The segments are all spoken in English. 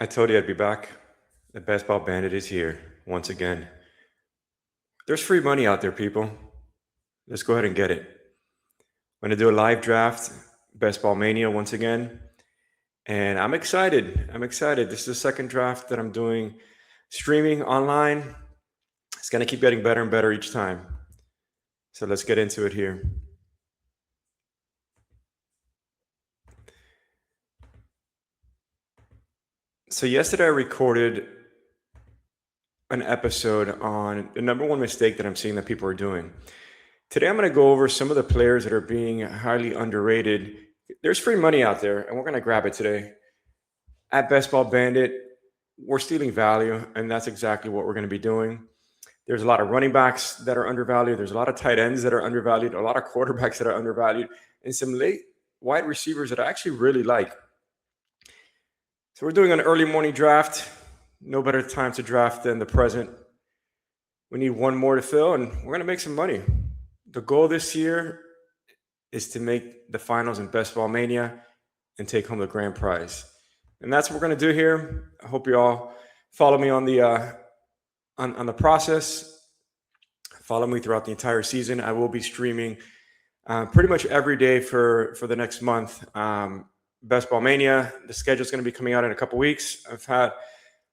I told you I'd be back. The Best Ball Bandit is here once again. There's free money out there, people. Let's go ahead and get it. I'm going to do a live draft, Best Ball Mania once again. And I'm excited. I'm excited. This is the second draft that I'm doing streaming online. It's going to keep getting better and better each time. So let's get into it here. So yesterday I recorded an episode on the number one mistake that I'm seeing that people are doing. Today I'm going to go over some of the players that are being highly underrated. There's free money out there, and we're going to grab it today. At Best Ball Bandit, we're stealing value, and that's exactly what we're going to be doing. There's a lot of running backs that are undervalued. There's a lot of tight ends that are undervalued, a lot of quarterbacks that are undervalued, and some late wide receivers that I actually really like. So we're doing an early morning draft. No better time to draft than the present. We need one more to fill, and we're going to make some money. The goal this year is to make the finals in Best Ball Mania and take home the grand prize. And that's what we're going to do here. I hope you all follow me on the on the process. Follow me throughout the entire season. I will be streaming pretty much every day for the next month. Best Ball Mania, the schedule is going to be coming out in a couple weeks. I've had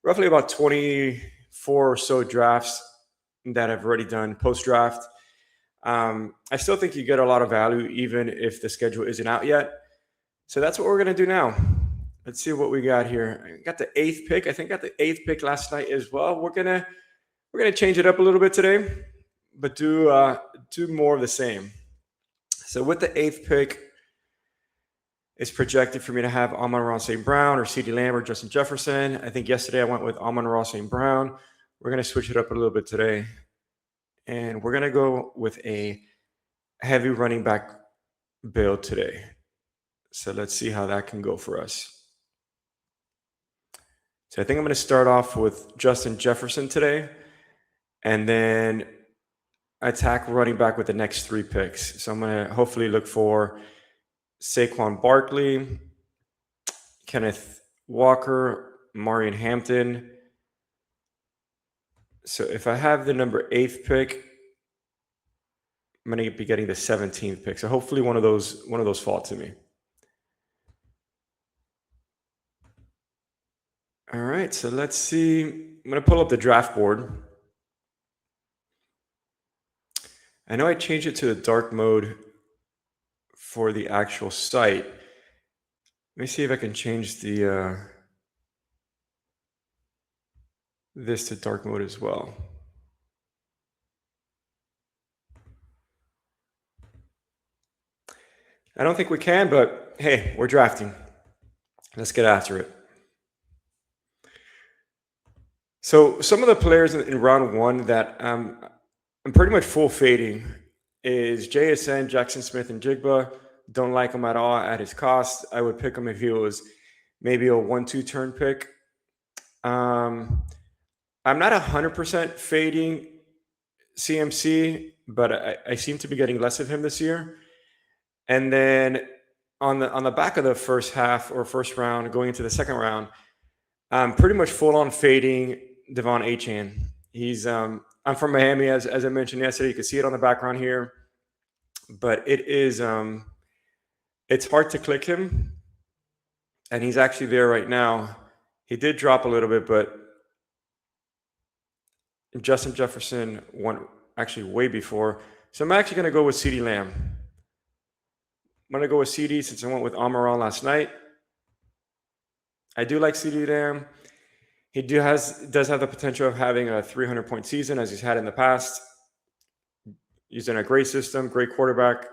roughly about 24 or so drafts that I've already done post-draft. I still think you get a lot of value even if the schedule isn't out yet. So that's what we're going to do now. Let's see what we got here. I got the 8th pick. I think I got the 8th pick last night as well. We're gonna change it up a little bit today, but do more of the same. So with the 8th pick, it's projected for me to have Amon-Ra St. Brown or CeeDee Lamb or Justin Jefferson. I think yesterday I went with Amon-Ra St. Brown. We're going to switch it up a little bit today. And we're going to go with a heavy running back build today. So let's see how that can go for us. So I think I'm going to start off with Justin Jefferson today. And then attack running back with the next 3 picks. So I'm going to hopefully look for Saquon Barkley, Kenneth Walker, Marion Hampton. So if I have the number 8th pick, I'm going to be getting the 17th pick. So hopefully one of those fall to me. All right, so let's see. I'm going to pull up the draft board. I know I changed it to the dark mode for the actual site. Let me see if I can change the this to dark mode as well. I don't think we can, but hey, we're drafting. Let's get after it. So some of the players in round 1 that I'm pretty much full fading is JSN, Jackson Smith, and Jigba. Don't like him at all at his cost. I would pick him if he was maybe a 1-2 turn pick. I'm not 100% fading CMC, but I seem to be getting less of him this year. And then on the back of the first half or first round, going into the second round, I'm pretty much full on fading Devon Achane. He's I'm from Miami, as I mentioned yesterday. You can see it on the background here, but it is it's hard to click him, and he's actually there right now. He did drop a little bit, but Justin Jefferson went actually way before. So I'm actually going to go with CeeDee Lamb. I'm going to go with CeeDee since I went with Amon-Ra last night. I do like CeeDee Lamb. He does have the potential of having a 300-point season as he's had in the past. He's in a great system, great quarterback.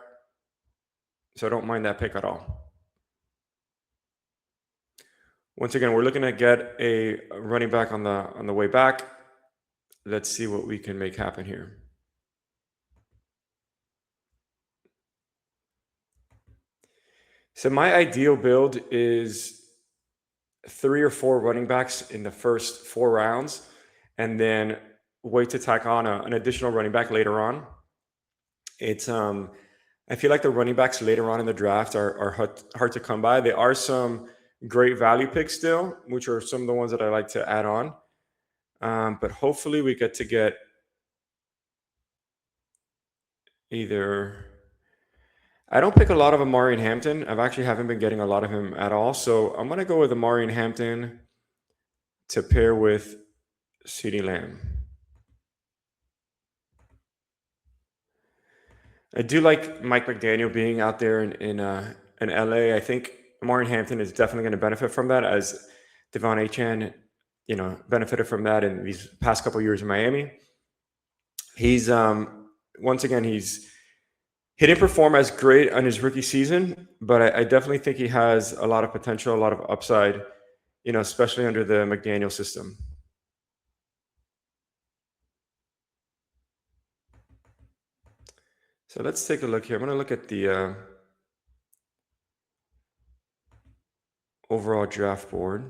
So I don't mind that pick at all. Once again, we're looking to get a running back on the way back. Let's see what we can make happen here. So my ideal build is 3 or 4 running backs in the first 4 rounds, and then wait to tack on an additional running back later on. It's I feel like the running backs later on in the draft are hard to come by. There are some great value picks still, which are some of the ones that I like to add on. But hopefully we get to get either. I don't pick a lot of Amari Hampton. I've actually haven't been getting a lot of him at all. So I'm gonna go with Amari Hampton to pair with CeeDee Lamb. I do like Mike McDaniel being out there in LA. I think Amari Hampton is definitely going to benefit from that, as Devon Achan, benefited from that in these past couple of years in Miami. He's once again he didn't perform as great on his rookie season, but I definitely think he has a lot of potential, a lot of upside, especially under the McDaniel system. So let's take a look here. I'm going to look at the overall draft board.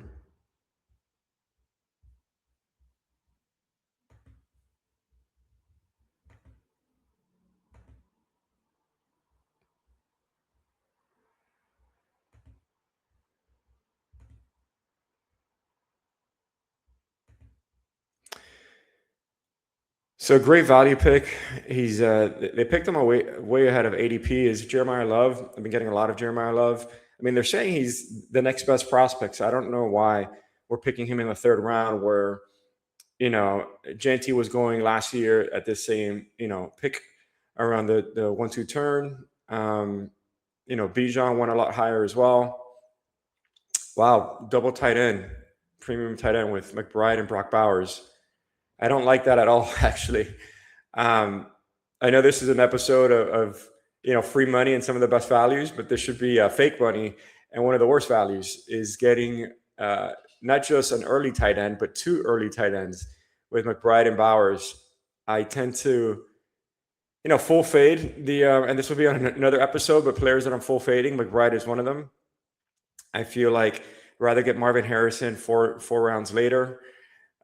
So great value pick. They picked him way ahead of ADP. Is Jeremiah Love. I've been getting a lot of Jeremiah Love. I mean, they're saying he's the next best prospect. So I don't know why we're picking him in the third round, where Genty was going last year at this same pick around the 1-2 turn. Bijan went a lot higher as well. Wow, double tight end, premium tight end with McBride and Brock Bowers. I don't like that at all, actually. I know this is an episode of free money and some of the best values, but this should be fake money. And one of the worst values is getting not just an early tight end, but 2 early tight ends with McBride and Bowers. I tend to, full fade and this will be on another episode, but players that I'm full fading, McBride is one of them. I feel like I'd rather get Marvin Harrison four rounds later,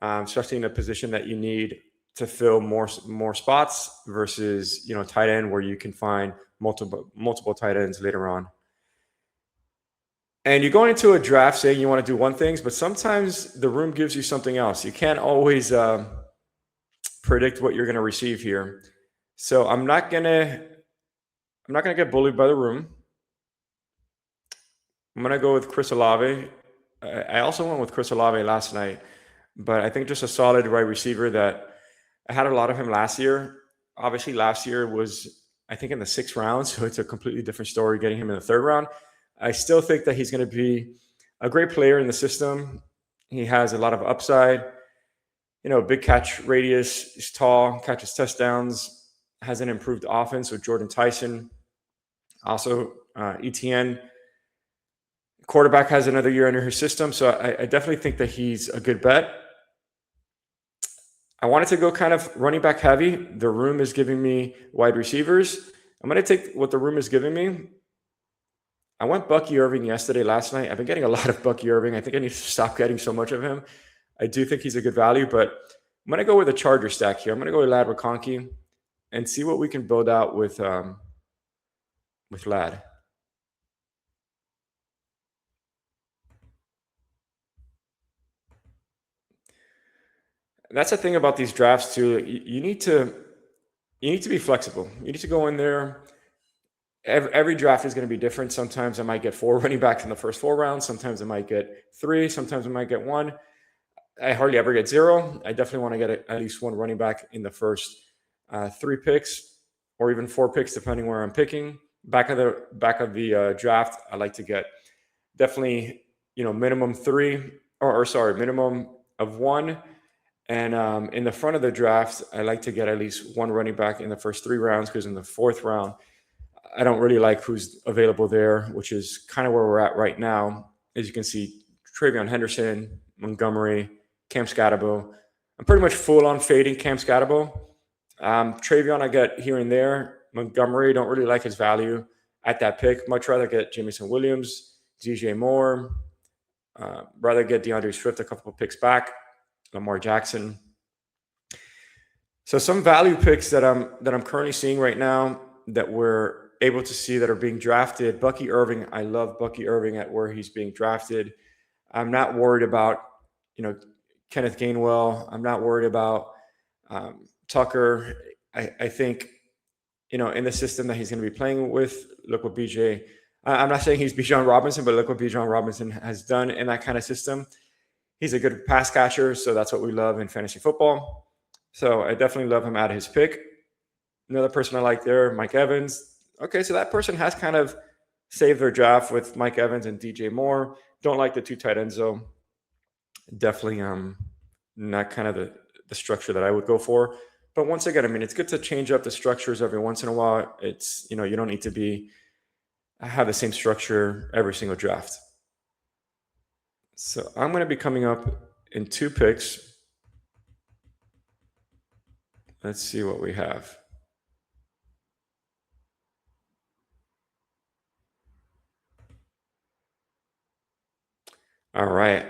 especially in a position that you need to fill more spots versus tight end, where you can find multiple tight ends later on. And you're going into a draft saying you want to do one thing, but sometimes the room gives you something else. You can't always predict what you're going to receive here. So I'm not gonna get bullied by the room. I'm gonna go with Chris Olave. I also went with Chris Olave last night, but I think just a solid wide receiver that I had a lot of him last year. Obviously, last year was, I think, in the 6th round, so it's a completely different story getting him in the 3rd round. I still think that he's going to be a great player in the system. He has a lot of upside. Big catch radius, he's tall, catches touchdowns, has an improved offense with Jordan Tyson. Also, ETN. Quarterback has another year under his system, so I definitely think that he's a good bet. I wanted to go kind of running back heavy. The room is giving me wide receivers. I'm going to take what the room is giving me. I went Bucky Irving last night. I've been getting a lot of Bucky Irving. I think I need to stop getting so much of him. I do think he's a good value, but I'm going to go with a Charger stack here. I'm going to go with Ladd McConkey and see what we can build out with Ladd. That's the thing about these drafts too. You need to be flexible. You need to go in there. Every draft is going to be different. Sometimes I might get 4 running backs in the first 4 rounds. Sometimes I might get 3. Sometimes I might get 1. I hardly ever get 0. I definitely want to get at least 1 running back in the first 3 picks, or even 4 picks, depending where I'm picking. Back of the draft, I like to get definitely minimum 3, minimum of 1. And in the front of the draft, I like to get at least 1 running back in the first 3 rounds, because in the 4th round, I don't really like who's available there, which is kind of where we're at right now. As you can see, Travion Henderson, Montgomery, Cam Scatterbo. I'm pretty much full on fading Cam Scatterbo. Travion I get here and there. Montgomery, don't really like his value at that pick. Much rather get Jameson Williams, DJ Moore. Rather get DeAndre Swift a couple of picks back. Lamar Jackson. So some value picks that I'm currently seeing right now that we're able to see that are being drafted. Bucky Irving, I love Bucky Irving at where he's being drafted. I'm not worried about, you know, Kenneth Gainwell. I'm not worried about Tucker. I think, you know, in the system that he's going to be playing with, look what BJ. I'm not saying he's Bijan Robinson, but look what Bijan Robinson has done in that kind of system. He's a good pass catcher, so that's what we love in fantasy football. So I definitely love him at his pick. Another person I like there, Mike Evans. Okay, so that person has kind of saved their draft with Mike Evans and DJ Moore. Don't like the two tight ends though. Definitely not kind of the structure that I would go for. But once again, I mean, it's good to change up the structures every once in a while. It's, you know, you don't need to have the same structure every single draft. So I'm going to be coming up in 2 picks. Let's see what we have. All right.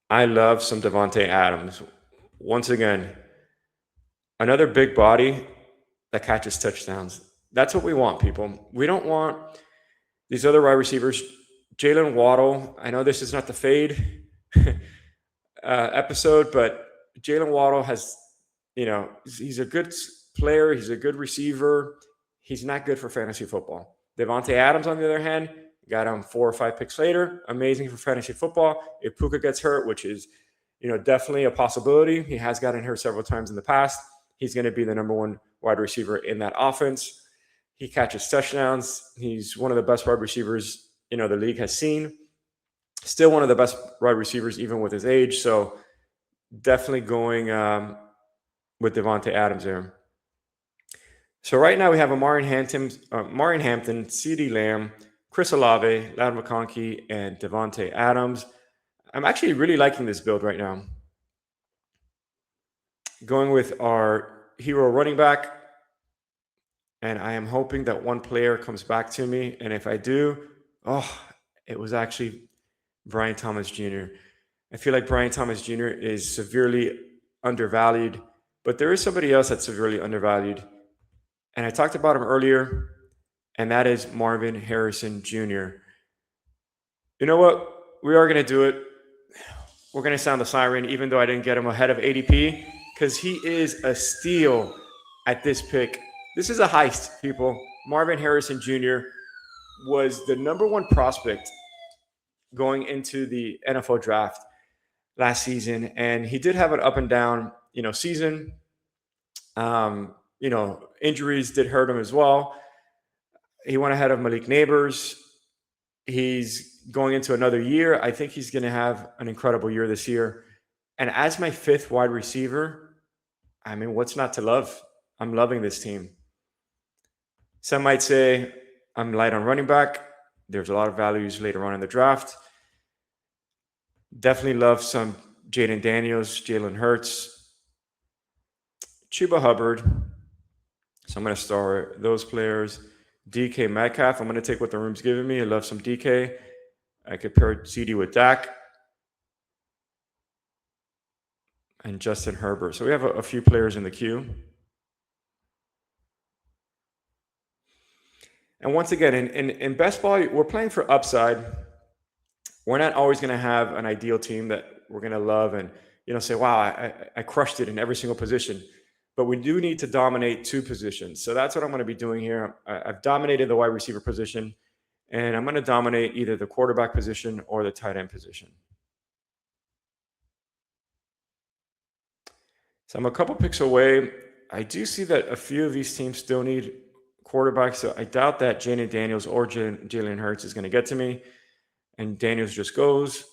I love some Davante Adams. Once again, another big body that catches touchdowns. That's what we want, people. We don't want these other wide receivers. Jalen Waddle, I know this is not the fade episode, but Jalen Waddle has, you know, he's a good player. He's a good receiver. He's not good for fantasy football. Davante Adams, on the other hand, got him 4 or 5 picks later. Amazing for fantasy football. If Puka gets hurt, which is, you know, definitely a possibility. He has gotten hurt several times in the past. He's going to be the number 1 wide receiver in that offense. He catches touchdowns. He's one of the best wide receivers, you know, the league has seen. Still one of the best wide receivers, even with his age. So definitely going with Davante Adams there. So right now we have Amari Hampton, CeeDee Lamb, Chris Olave, Ladd McConkey, and Davante Adams. I'm actually really liking this build right now. Going with our hero running back. And I am hoping that one player comes back to me. And if I do, it was actually Brian Thomas Jr. I feel like Brian Thomas Jr. is severely undervalued, but there is somebody else that's severely undervalued. And I talked about him earlier, and that is Marvin Harrison Jr. You know what? We are going to do it. We're going to sound the siren, even though I didn't get him ahead of ADP, because he is a steal at this pick. This is a heist, people. Marvin Harrison Jr. was the number 1 prospect going into the NFL draft last season, and he did have an up and down, you know, season. You know, injuries did hurt him as well. He went ahead of Malik Nabers. He's going into another year. I think he's going to have an incredible year this year. And as my 5th wide receiver, I mean, what's not to love? I'm loving this team. Some might say I'm light on running back. There's a lot of values later on in the draft. Definitely love some Jaden Daniels, Jalen Hurts, Chuba Hubbard. So I'm going to start those players. DK Metcalf, I'm going to take what the room's giving me. I love some DK. I could pair CD with Dak. And Justin Herbert. So we have a few players in the queue. And once again, in best ball, we're playing for upside. We're not always going to have an ideal team that we're going to love and, you know, say, wow, I crushed it in every single position. But we do need to dominate 2 positions. So that's what I'm going to be doing here. I've dominated the wide receiver position, and I'm going to dominate either the quarterback position or the tight end position. So I'm a couple picks away. I do see that a few of these teams still need quarterbacks, so I doubt that Jaden Daniels or Jalen Hurts is going to get to me. And Daniels just goes.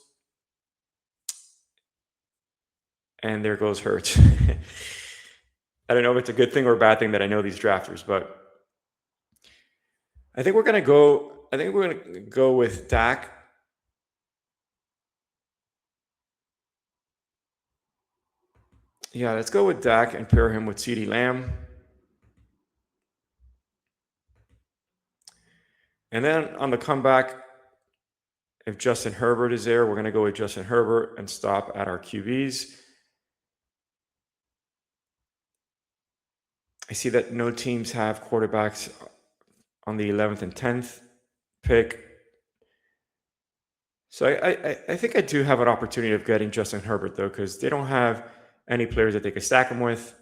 And there goes Hurts. I don't know if it's a good thing or a bad thing that I know these drafters, but I think we're going to go with Dak. Yeah, let's go with Dak and pair him with CeeDee Lamb. And then on the comeback, if Justin Herbert is there, we're going to go with Justin Herbert and stop at our QBs. I see that no teams have quarterbacks on the 11th and 10th pick. So I think I do have an opportunity of getting Justin Herbert, though, because they don't have any players that they could stack him with.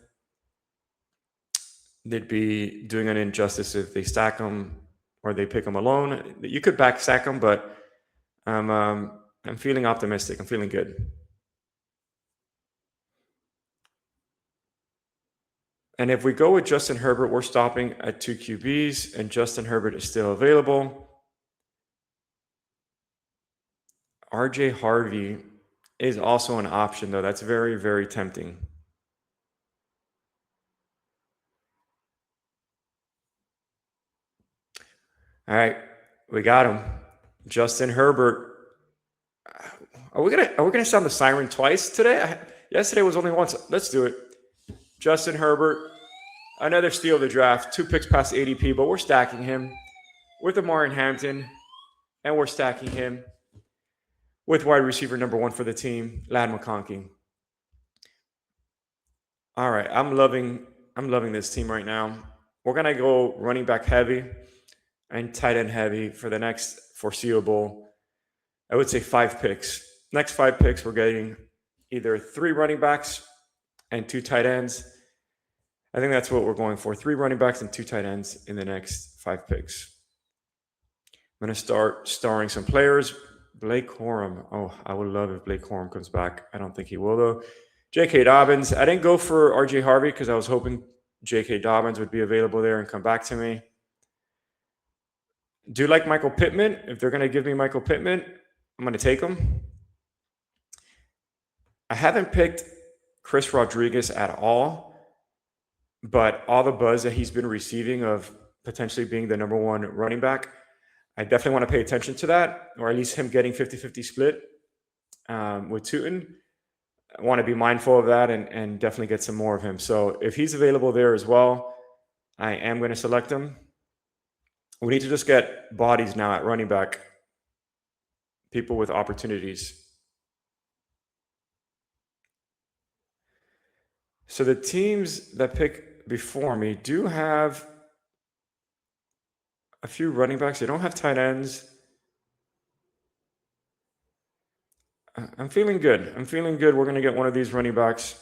They'd be doing an injustice if they stack him or they pick him alone. You could back stack him, but I'm feeling optimistic. I'm feeling good. And if we go with Justin Herbert, we're stopping at 2 QBs, and Justin Herbert is still available. RJ Harvey is also an option, though. That's very, very tempting. All right, we got him. Justin Herbert. Are we gonna sound the siren twice today? Yesterday was only once. Let's do it. Justin Herbert, another steal of the draft. 2 picks past ADP, but we're stacking him with Amari Hampton, and we're stacking him with wide receiver number 1 for the team, Ladd McConkey. All right, I'm loving this team right now. We're gonna go running back heavy and tight end heavy for the next foreseeable, I would say 5 picks. Next 5 picks, we're getting either 3 running backs and 2 tight ends. I think that's what we're going for. 3 running backs and 2 tight ends in the next 5 picks. I'm going to start starring some players. Blake Corum. Oh, I would love if Blake Corum comes back. I don't think he will, though. J.K. Dobbins. I didn't go for R.J. Harvey because I was hoping J.K. Dobbins would be available there and come back to me. Do you like Michael Pittman? If they're going to give me Michael Pittman, I'm going to take him. I haven't picked Chris Rodriguez at all, but all the buzz that he's been receiving of potentially being the number 1 running back, I definitely want to pay attention to that, or at least him getting 50-50 split with Tootin. I want to be mindful of that and definitely get some more of him. So if he's available there as well, I am going to select him. We need to just get bodies now at running back, people with opportunities. So the teams that pick before me do have a few running backs. They don't have tight ends. I'm feeling good. We're going to get one of these running backs.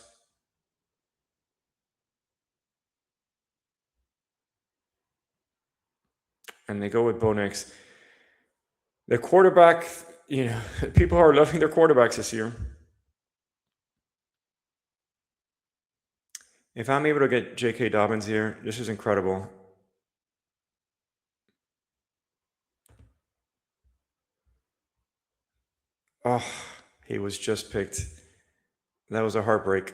And they go with Bo Nix. The quarterback, people are loving their quarterbacks this year. If I'm able to get J.K. Dobbins here, this is incredible. Oh, he was just picked. That was a heartbreak.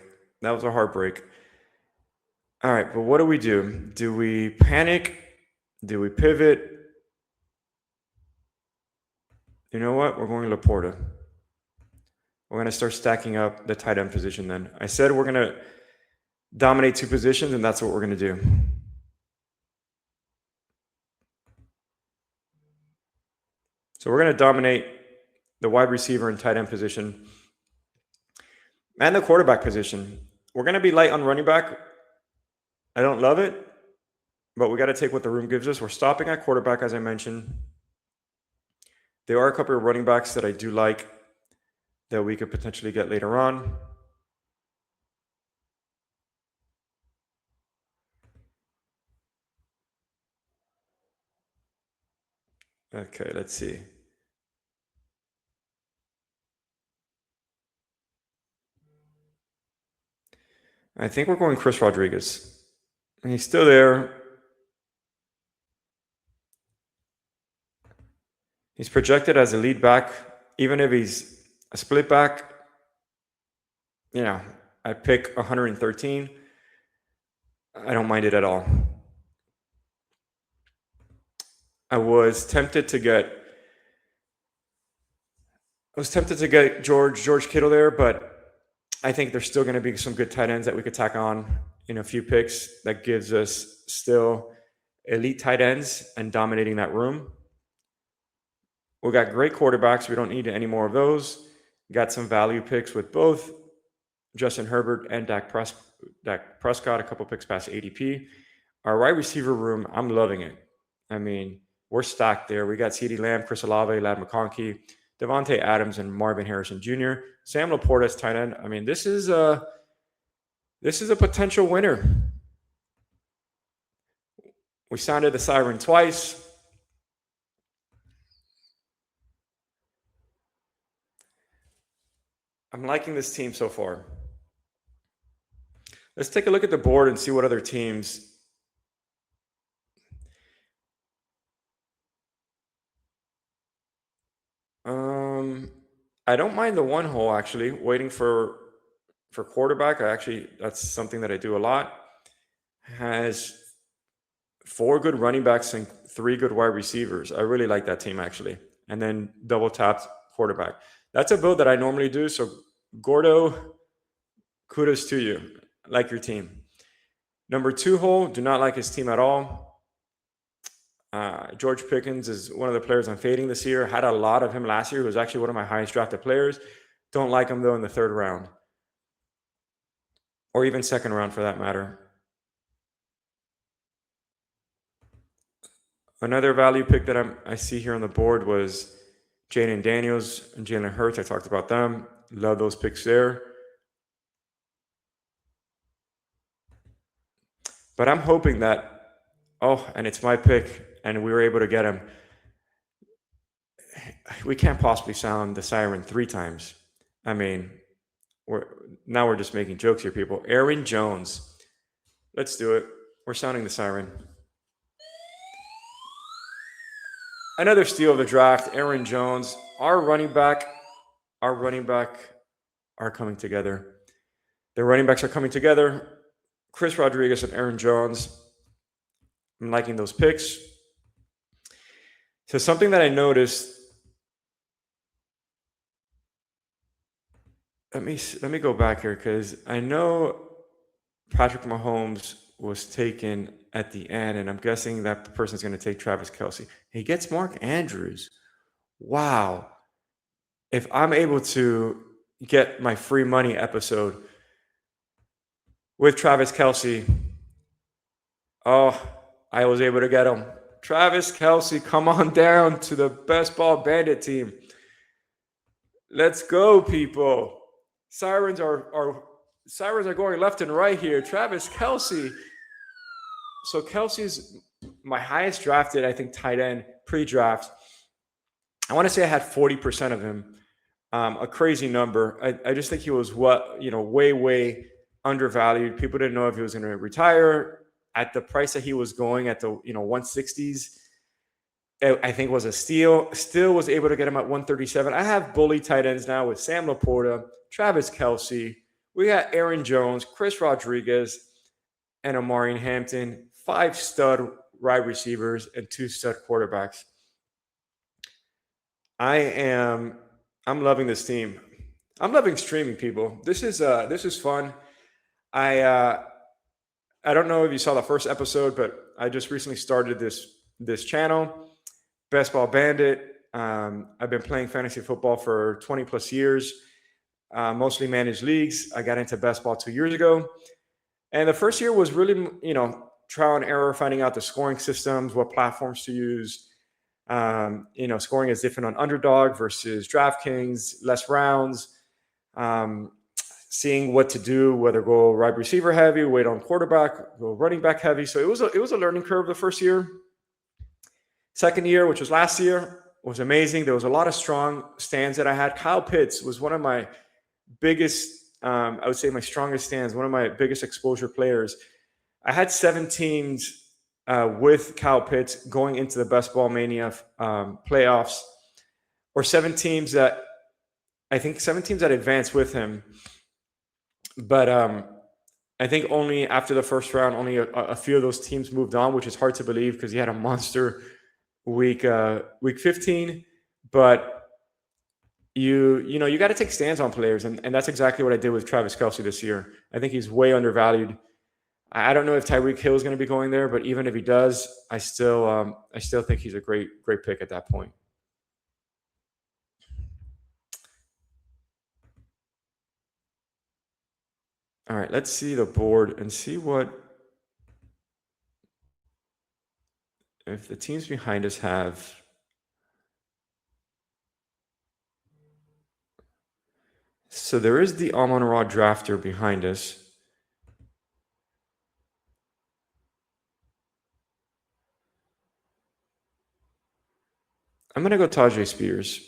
All right, but what do we do? Do we panic? Do we pivot? You know what? We're going Laporta. We're going to start stacking up the tight end position then. I said we're going to dominate 2 positions, and that's what we're going to do. So we're going to dominate the wide receiver and tight end position and the quarterback position. We're going to be light on running back. I don't love it, but we got to take what the room gives us. We're stopping at quarterback, as I mentioned. There are a couple of running backs that I do like that we could potentially get later on. Okay, let's see. I think we're going Chris Rodriguez. He's still there. He's projected as a lead back, even if he's a split back. I pick 113. I don't mind it at all. I was tempted to get George Kittle there, but I think there's still going to be some good tight ends that we could tack on in a few picks that gives us still elite tight ends and dominating that room. We got great quarterbacks. We don't need any more of those. Got some value picks with both Justin Herbert and Dak Prescott, a couple picks past ADP. Our wide receiver room, I'm loving it. I mean, we're stacked there. We got CeeDee Lamb, Chris Olave, Ladd McConkey, Devontae Adams, and Marvin Harrison Jr. Sam Laporta as tight end. I mean, this is a potential winner. We sounded the siren twice. I'm liking this team so far. Let's take a look at the board and see what other teams. I don't mind the one hole actually. Waiting for quarterback. That's something that I do a lot. Has 4 good running backs and 3 good wide receivers. I really like that team actually. And then double tapped quarterback. That's a build that I normally do. So Gordo, kudos to you. I like your team. Number 2 hole, do not like his team at all. George Pickens is one of the players I'm fading this year. Had a lot of him last year. He was actually one of my highest drafted players. Don't like him though in the 3rd round. Or even 2nd round for that matter. Another value pick that I see here on the board was Jaden Daniels and Jalen Hurts. I talked about them. Love those picks there. But I'm hoping that, and it's my pick, and we were able to get him. We can't possibly sound the siren 3 times. I mean, we're just making jokes here, people. Aaron Jones. Let's do it. We're sounding the siren. Another steal of the draft, Aaron Jones. Our running back are coming together. The running backs are coming together. Chris Rodriguez and Aaron Jones. I'm liking those picks. So something that I noticed. Let me go back here because I know Patrick Mahomes was taken at the end, and I'm guessing that the person's going to take Travis Kelce. He gets Mark Andrews. Wow. If I'm able to get my free money episode with Travis Kelce, I was able to get him. Travis Kelce, come on down to the Best Ball Bandit team. Let's go, people. Sirens are going left and right here. Travis Kelce. So Kelce's my highest drafted, I think, tight end pre-draft. I want to say I had 40% of him. A crazy number. I just think he was way undervalued. People didn't know if he was going to retire at the price that he was going at the 160s. I think was a steal. Still was able to get him at 137. I have bully tight ends now with Sam Laporta, Travis Kelce. We got Aaron Jones, Chris Rodriguez, and Omarion Hampton. 5 stud wide receivers and 2 stud quarterbacks. I'm loving this team. I'm loving streaming, people. This is fun. I don't know if you saw the first episode, but I just recently started this channel, Best Ball Bandit. I've been playing fantasy football for 20 plus years, mostly managed leagues. I got into best ball 2 years ago. And the first year was really, trial and error, finding out the scoring systems, what platforms to use. Scoring is different on Underdog versus DraftKings, less rounds. Seeing what to do, whether go wide receiver heavy, wait on quarterback, go running back heavy. So it was a learning curve the first year. Second year, which was last year, was amazing. There was a lot of strong stands that I had. Kyle Pitts was one of my biggest, I would say my strongest stands, one of my biggest exposure players. I had 7 teams with Kyle Pitts going into the Best Ball Mania playoffs, or 7 teams that advanced with him. But I think only after the first round, only a few of those teams moved on, which is hard to believe because he had a monster week 15. But you got to take stands on players, and that's exactly what I did with Travis Kelce this year. I think he's way undervalued. I don't know if Tyreek Hill is going to be going there, but even if he does, I still think he's a great pick at that point. All right, let's see the board and see what if the teams behind us have... So there is the Amon-Ra drafter behind us. I'm going to go Tyjae Spears.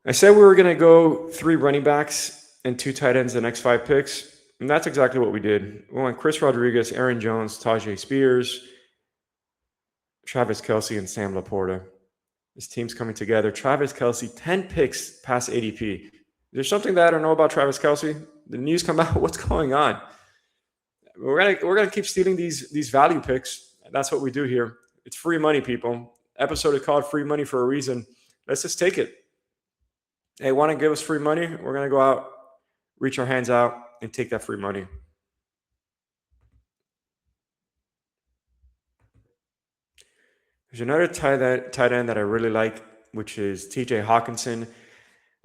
I said we were going to go 3 running backs and 2 tight ends the next 5 picks, and that's exactly what we did. We went Chris Rodriguez, Aaron Jones, Tyjae Spears, Travis Kelce, and Sam Laporta. This team's coming together. Travis Kelce, 10 picks past ADP. There's something that I don't know about Travis Kelce. The news come out. What's going on? We're gonna keep stealing these value picks. That's what we do here. It's free money, people. Episode is called Free Money for a reason. Let's just take it. Hey, want to give us free money? We're gonna go out, reach our hands out, and take that free money. There's another tight end that I really like, which is TJ Hawkinson.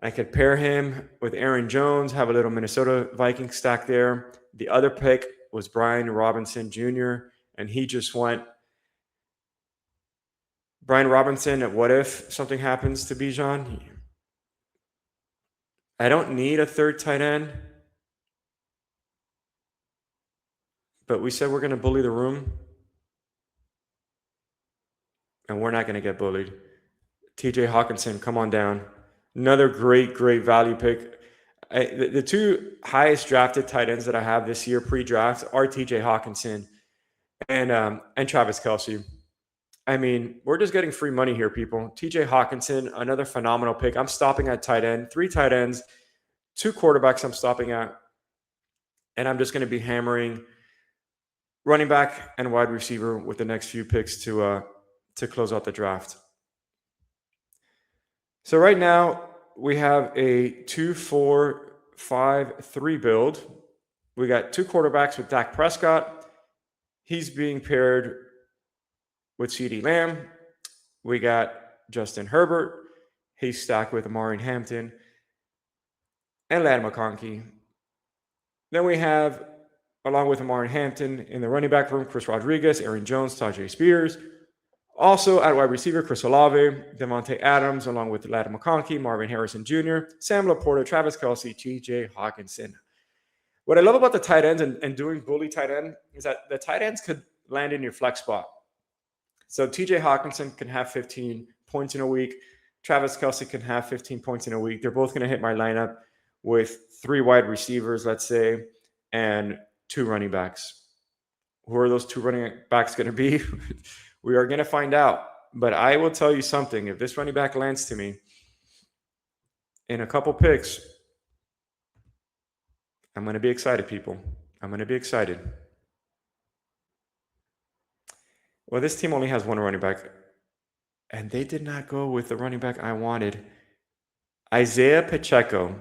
I could pair him with Aaron Jones, have a little Minnesota Vikings stack there. The other pick was Brian Robinson Jr., and he just went. Brian Robinson, what if something happens to Bijan? I don't need a third tight end, but we said we're going to bully the room, and we're not going to get bullied. TJ Hawkinson, come on down. Another great value pick. The 2 highest drafted tight ends that I have this year pre-draft are TJ Hawkinson and Travis Kelce. I mean, we're just getting free money here, people. TJ Hawkinson, another phenomenal pick. I'm stopping at tight end, 3 tight ends, 2 quarterbacks I'm stopping at, and I'm just going to be hammering running back and wide receiver with the next few picks to close out the draft. So right now we have a 2-4-5-3 build. We got 2 quarterbacks with Dak Prescott. He's being paired with CeeDee Lamb. We got Justin Herbert. He's stacked with Amari Hampton and Ladd McConkey. Then we have, along with Amari Hampton, in the running back room, Chris Rodriguez, Aaron Jones, Tyjae Spears. Also at wide receiver, Chris Olave, Devontae Adams, along with Ladd McConkey, Marvin Harrison Jr., Sam Laporta, Travis Kelce, TJ Hawkinson. What I love about the tight ends and doing bully tight end is that the tight ends could land in your flex spot. So TJ Hawkinson can have 15 points in a week. Travis Kelce can have 15 points in a week. They're both going to hit my lineup with 3 wide receivers, let's say, and 2 running backs. Who are those 2 running backs going to be? We are going to find out. But I will tell you something. If this running back lands to me in a couple picks, I'm going to be excited, people. I'm going to be excited. Well, this team only has 1 running back, and they did not go with the running back I wanted. Isaiah Pacheco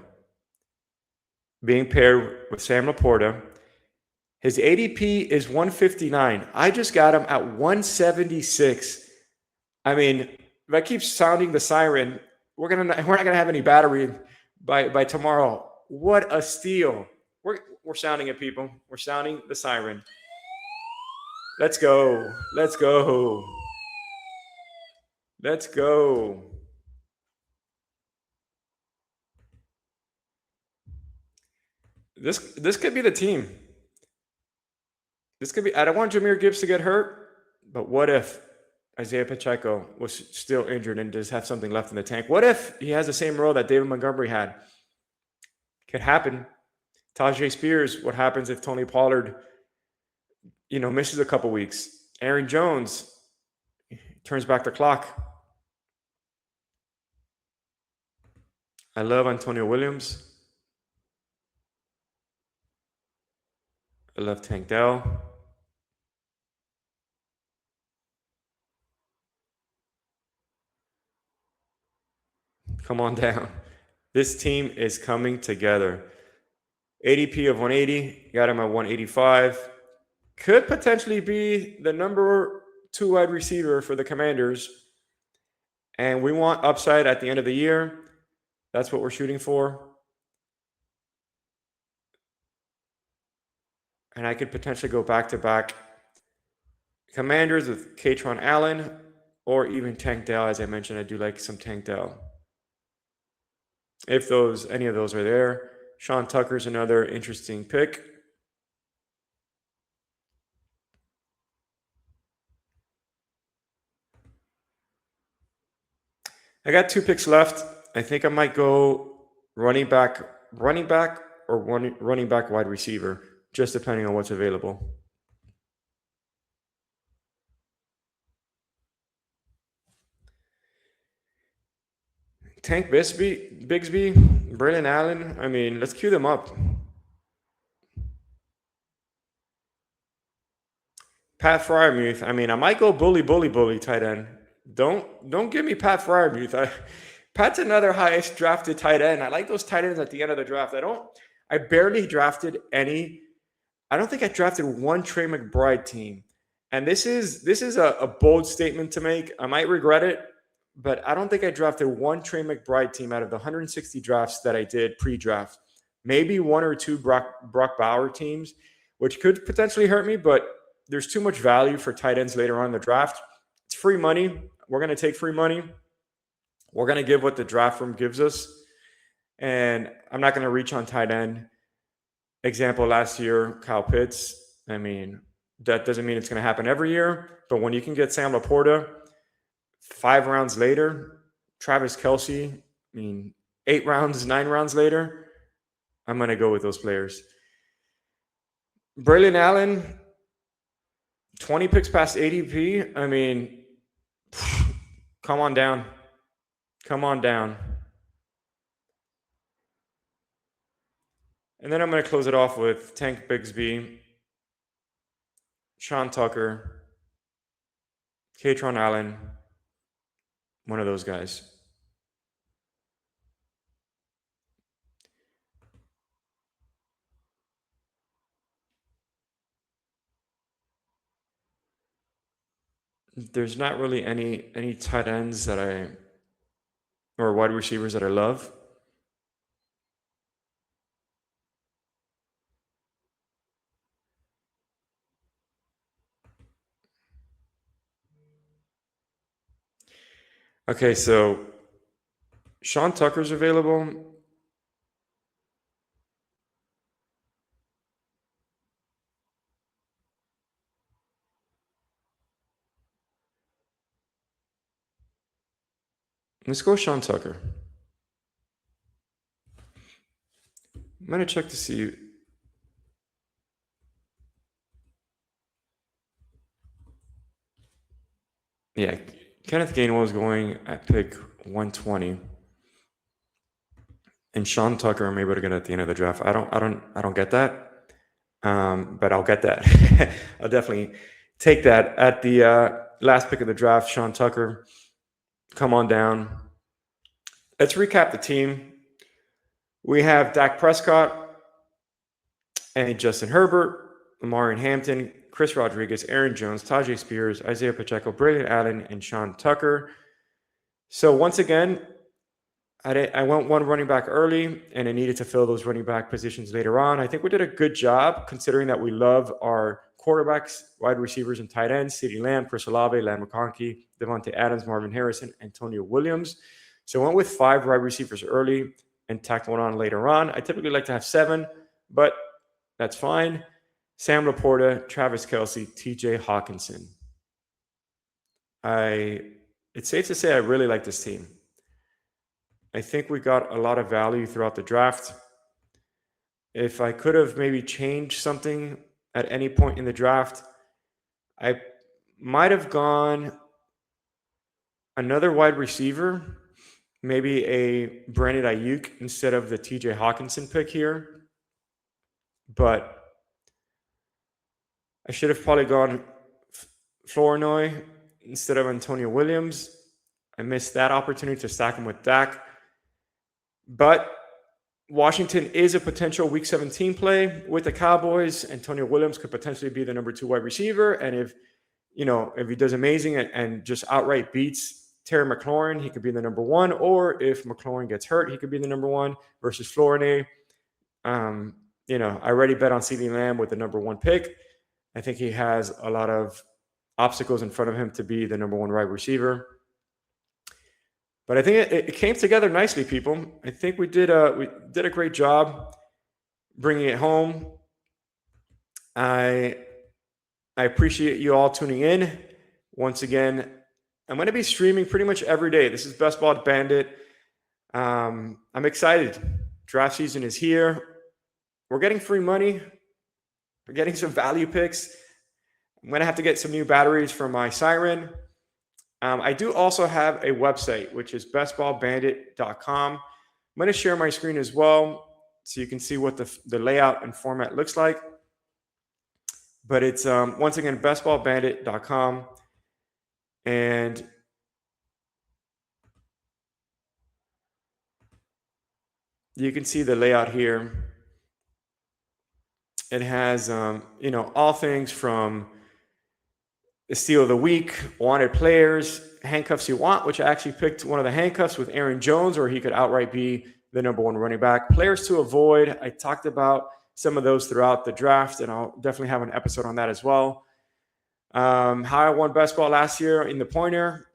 being paired with Sam Laporta. His ADP is 159. I just got him at 176. I mean, if I keep sounding the siren, we're not gonna have any battery by tomorrow. What a steal! We're sounding it, people. We're sounding the siren. Let's go. Let's go. Let's go. This could be the team. This could be. I don't want Jahmyr Gibbs to get hurt, but what if Isaiah Pacheco was still injured and just have something left in the tank? What if he has the same role that David Montgomery had? Could happen. Tyjae Spears, what happens if Tony Pollard, misses a couple weeks? Aaron Jones turns back the clock. I love Antonio Williams. I love Tank Dell. Come on down. This team is coming together. ADP of 180, got him at 185. Could potentially be the number 2 wide receiver for the Commanders. And we want upside at the end of the year. That's what we're shooting for. And I could potentially go back-to-back Commanders with Katron Allen or even Tank Dell. As I mentioned, I do like some Tank Dell. If any of those are there. Sean Tucker's another interesting pick. I got 2 picks left. I think I might go running back, or running back wide receiver, just depending on what's available. Tank Bigsby, Braylon Allen. I mean, let's cue them up. Pat Fryermuth. I mean, I might go bully tight end. Don't give me Pat Fryermuth. Pat's another highest drafted tight end. I like those tight ends at the end of the draft. I barely drafted any. I don't think I drafted one Trey McBride team. And this is a bold statement to make. I might regret it, but I don't think I drafted one Trey McBride team out of the 160 drafts that I did pre-draft. Maybe one or two Brock Bauer teams, which could potentially hurt me, but there's too much value for tight ends later on in the draft. It's free money. We're going to take free money. We're going to give what the draft room gives us. And I'm not going to reach on tight end. Example, last year, Kyle Pitts. I mean, that doesn't mean it's going to happen every year. But when you can get Sam Laporta 5 rounds later, Travis Kelce, I mean, 8 rounds, 9 rounds later, I'm going to go with those players. Braylon Allen, 20 picks past ADP. I mean, come on down. Come on down. And then I'm going to close it off with Tank Bigsby, Sean Tucker, Katron Allen, one of those guys. There's not really any tight ends or wide receivers that I love. Okay, so Sean Tucker's available. Let's go Sean Tucker. I'm going to check to see. Yeah, Kenneth Gainwell is going at pick 120. And Sean Tucker, I'm able to get at the end of the draft. I don't get that. But I'll get that. I'll definitely take that at the last pick of the draft. Sean Tucker, come on down. Let's recap the team. We have Dak Prescott and Justin Herbert, Omarion Hampton, Chris Rodriguez, Aaron Jones, Tajay Spears, Isaiah Pacheco, Braylon Allen, and Sean Tucker. So once again, I went one running back early, and I needed to fill those running back positions later on. I think we did a good job considering that we love our quarterbacks, wide receivers, and tight ends: CeeDee Lamb, Chris Olave, Lamb McConkey, Devontae Adams, Marvin Harrison, Antonio Williams. So I went with 5 wide receivers early and tacked one on later on. I typically like to have 7, but that's fine. Sam Laporta, Travis Kelce, TJ Hawkinson. It's safe to say I really like this team. I think we got a lot of value throughout the draft. If I could have maybe changed something at any point in the draft, I might have gone another wide receiver, maybe a Brandon Ayuk instead of the TJ Hawkinson pick here. But I should have probably gone Flournoy instead of Antonio Williams. I missed that opportunity to stack him with Dak. But Washington is a potential Week 17 play with the Cowboys. Antonio Williams could potentially be the number 2 wide receiver. And if he does amazing and just outright beats Terry McLaurin, he could be the number 1. Or if McLaurin gets hurt, he could be the number 1 versus Flournoy. I already bet on CeeDee Lamb with the number 1 pick. I think he has a lot of obstacles in front of him to be the number 1 wide receiver. But I think it came together nicely, people. I think we did a great job bringing it home. I appreciate you all tuning in. Once again, I'm going to be streaming pretty much every day. This is Best Ball Bandit. I'm excited. Draft season is here. We're getting free money. We're getting some value picks. I'm going to have to get some new batteries for my Siren. I do also have a website, which is bestballbandit.com. I'm going to share my screen as well so you can see what the layout and format looks like. But it's, once again, bestballbandit.com. And you can see the layout here. It has, all things from the steal of the week, wanted players, handcuffs you want, which I actually picked one of the handcuffs with Aaron Jones, or he could outright be the number 1 running back. Players to avoid. I talked about some of those throughout the draft, and I'll definitely have an episode on that as well. How I won best ball last year in the pointer.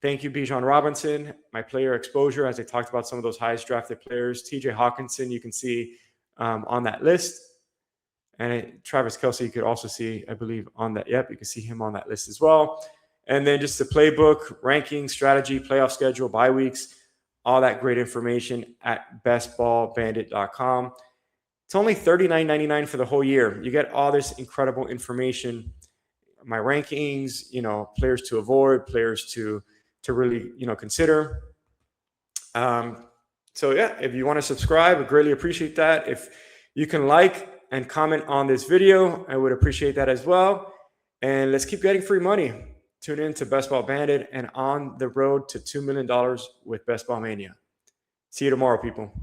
Thank you, Bijan Robinson. My player exposure, as I talked about some of those highest drafted players. TJ Hawkinson, you can see on that list. And Travis Kelce, you could also see, I believe, on that. Yep, you can see him on that list as well. And then just the playbook, ranking, strategy, playoff schedule, bye weeks, all that great information at bestballbandit.com. It's only $39.99 for the whole year. You get all this incredible information, my rankings, players to avoid, players to really, consider. So yeah, if you want to subscribe, I greatly appreciate that. If you can like and comment on this video, I would appreciate that as well. And let's keep getting free money. Tune in to Best Ball Bandit and on the road to $2 million with Best Ball Mania. See you tomorrow, people.